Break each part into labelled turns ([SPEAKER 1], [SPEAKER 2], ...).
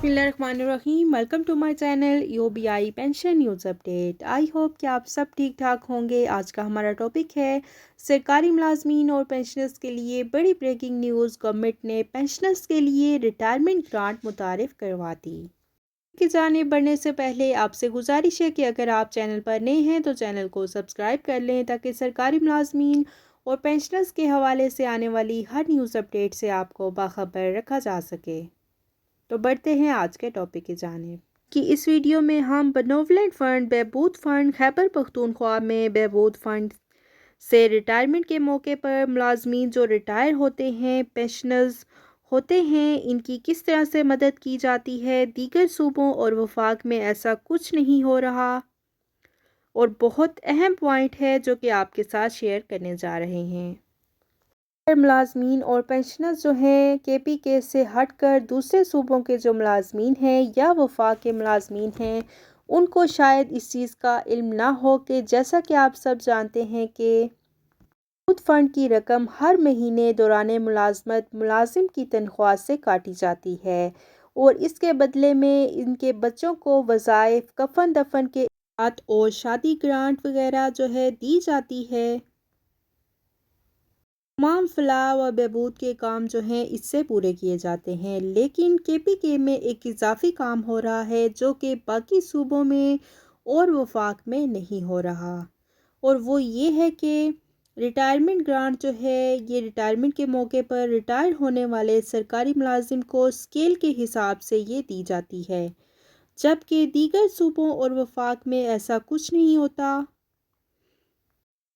[SPEAKER 1] बिस्मिल्लाहिर्रहमानिर्रहीम। Welcome to my channel UBI pension news update. I hope कि आप सब ठीक ठाक होंगे। आज का हमारा टॉपिक है सरकारी मुलाजमीन और पेंशनर्स के लिए बड़ी ब्रेकिंग न्यूज़। गवर्नमेंट ने पेंशनर्स के लिए रिटायरमेंट ग्रांट मुतारिफ करवा दी। की जानिब बढ़ने से पहले आपसे गुजारिश है कि अगर आप चैनल पर नए हैं तो चैनल को सब्सक्राइब कर लें ताकि सरकारी मुलाजमीन और पेंशनर्स के हवाले से आने वाली हर न्यूज़ अपडेट से आपको बाखबर रखा जा सके। तो बढ़ते हैं आज के टॉपिक की जानिब कि इस वीडियो में हम बेनोवलेंट फ़ंड बहबूद फ़ंड खैबर पख्तूनख्वा में बहबूद फ़ंड से रिटायरमेंट के मौके पर मुलाजमीन जो रिटायर होते हैं, पेंशनर्स होते हैं, इनकी किस तरह से मदद की जाती है। दीगर सूबों और वफाक में ऐसा कुछ नहीं हो रहा और बहुत अहम पॉइंट है जो कि आपके साथ शेयर करने जा रहे हैं। मुलाजमीन और पेंशनर्स जो हैं KPK से हटकर दूसरे सूबों के जो मुलाजमीन हैं या वफाक के मुलाजमीन हैं, उनको शायद इस चीज़ का इल्म ना हो कि जैसा कि आप सब जानते हैं कि खुद फ़ंड की रकम हर महीने दौरान मुलाजमत मुलाजिम की तनख्वाह से काटी जाती है और इसके बदले में इनके बच्चों को वज़ाइफ, कफन दफन के साथ और शादी ग्रांट वगैरह जो है दी जाती है। तमाम फलाह व बहबूद के काम जो हैं इससे पूरे किए जाते हैं, लेकिन KPK में एक इजाफी काम हो रहा है जो कि बाकी सूबों में और वफाक में नहीं हो रहा, और वो ये है कि रिटायरमेंट ग्रांट जो है ये रिटायरमेंट के मौके पर रिटायर होने वाले सरकारी मुलाजिम को स्केल के हिसाब से ये दी जाती है, जबकि दीगर सूबों और वफाक में ऐसा कुछ नहीं होता।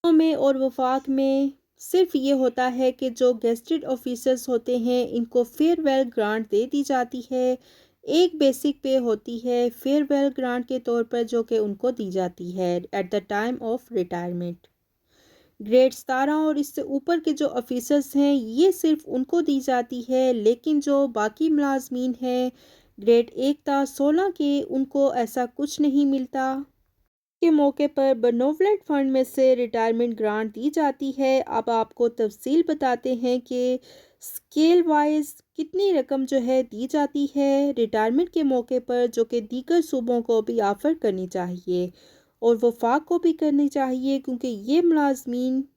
[SPEAKER 1] में और वफाक में सिर्फ ये होता है कि जो गेस्टेड ऑफिसर्स होते हैं इनको फेयरवेल ग्रांट दे दी जाती है। एक बेसिक पे होती है फेयरवेल ग्रांट के तौर पर जो कि उनको दी जाती है at the time of retirement. Grade 17 और इससे ऊपर के जो ऑफिसर्स हैं ये सिर्फ उनको दी जाती है, लेकिन जो बाकी मुलाजमीन हैं ग्रेड 1 था 16 के, उनको ऐसा कुछ नहीं मिलता। के मौके पर बेनोवलेंट फ़ंड में से रिटायरमेंट ग्रांट दी जाती है। अब आपको तफसील बताते हैं कि स्केल वाइज कितनी रकम जो है दी जाती है रिटायरमेंट के मौके पर, जो कि दीगर सूबों को भी ऑफ़र करनी चाहिए और वफाक को भी करनी चाहिए, क्योंकि ये मुलाजमीन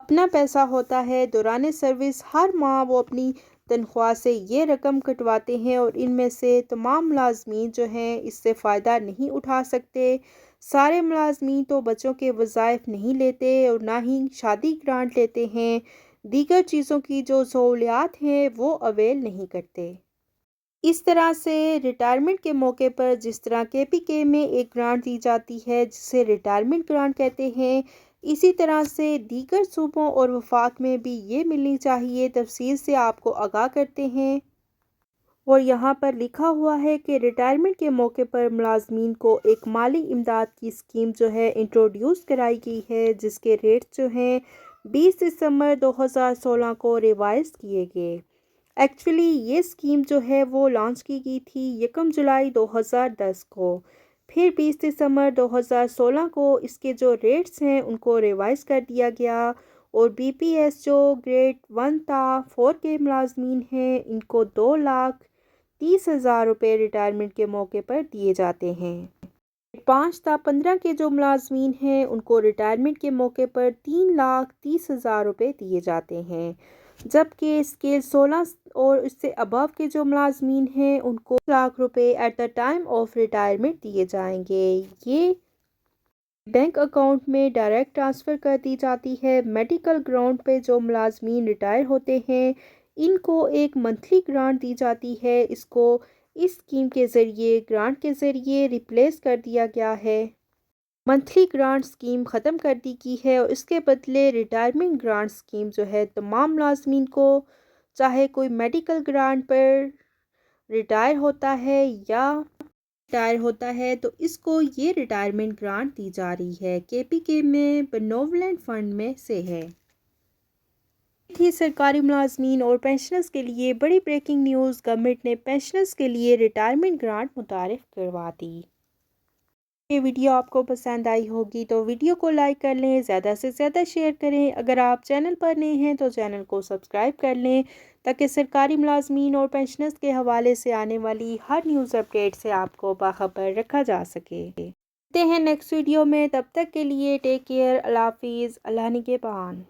[SPEAKER 1] अपना पैसा होता है दौरान सर्विस हर माह वो अपनी तनख्वाह से ये रकम कटवाते हैं और इनमें से तमाम मुलाजमीन जो हैं इससे फ़ायदा नहीं उठा सकते। सारे मुलाजमीन तो बच्चों के वज़ाइफ नहीं लेते और ना ही शादी ग्रांट लेते हैं, दीगर चीज़ों की जो सहूलियात हैं वो अवेल नहीं करते। इस तरह से रिटायरमेंट के मौके पर जिस तरह KPK में एक ग्रांट दी जाती है जिसे रिटायरमेंट ग्रांट कहते हैं, इसी तरह से दीगर सूबों और वफाक में भी ये मिलनी चाहिए। तफसील से आपको आगाह करते हैं और यहाँ पर लिखा हुआ है कि रिटायरमेंट के मौके पर मुलाजमीन को एक माली इमदाद की स्कीम जो है इंट्रोड्यूस कराई गई है, जिसके रेट जो हैं 20 दिसंबर 2016 को रिवाइज किए गए। एक्चुअली ये स्कीम जो है वो लॉन्च की गई थी 1 जुलाई 2010 को, फिर 20 दिसंबर 2016 को इसके जो रेट्स हैं उनको रिवाइज कर दिया गया और BPS जो ग्रेड 1 था 4 के मुलाजमीन हैं इनको 2,30,000 रुपये रिटायरमेंट के मौके पर दिए जाते हैं। 5 था 15 के जो मुलाजमीन हैं उनको रिटायरमेंट के मौके पर 3,30,000 रुपये दिए जाते हैं, जबकि स्केल 16 और इससे अबव के जो मुलाजमीन हैं उनको लाख रुपए at the time of retirement दिए जाएंगे। ये बैंक अकाउंट में डायरेक्ट ट्रांसफ़र कर दी जाती है। मेडिकल ग्राउंड पे जो मुलाजमीन रिटायर होते हैं इनको एक मंथली ग्रांट दी जाती है। इसको इस स्कीम के ज़रिए ग्रांट के ज़रिए रिप्लेस कर दिया गया है। मंथली ग्रांट स्कीम ख़त्म कर दी गई है और इसके बदले रिटायरमेंट ग्रांट स्कीम जो है तमाम मुलाजमीन को, चाहे कोई मेडिकल ग्रांट पर रिटायर होता है या रिटायर होता है, तो इसको ये रिटायरमेंट ग्रांट दी जा रही है। KPK में बेनोवलेंट फ़ंड में से है। थी सरकारी मुलाजमीन और पेंशनर्स के लिए बड़ी ब्रेकिंग न्यूज़। गवर्नमेंट ने पेंशनर्स के लिए रिटायरमेंट ग्रांट मुतारिफ करवा दी। یہ ویڈیو آپ کو پسند آئی ہوگی تو ویڈیو کو لائک کر لیں، زیادہ سے زیادہ شیئر کریں۔ اگر آپ چینل پر نئے ہیں تو چینل کو سبسکرائب کر لیں تاکہ سرکاری ملازمین اور پینشنرز کے حوالے سے آنے والی ہر نیوز اپڈیٹ سے آپ کو باخبر رکھا جا سکے۔ ملتے ہیں نیکسٹ ویڈیو میں، تب تک کے لیے ٹیک کیئر، اللہ حافظ، اللہ نگہبان۔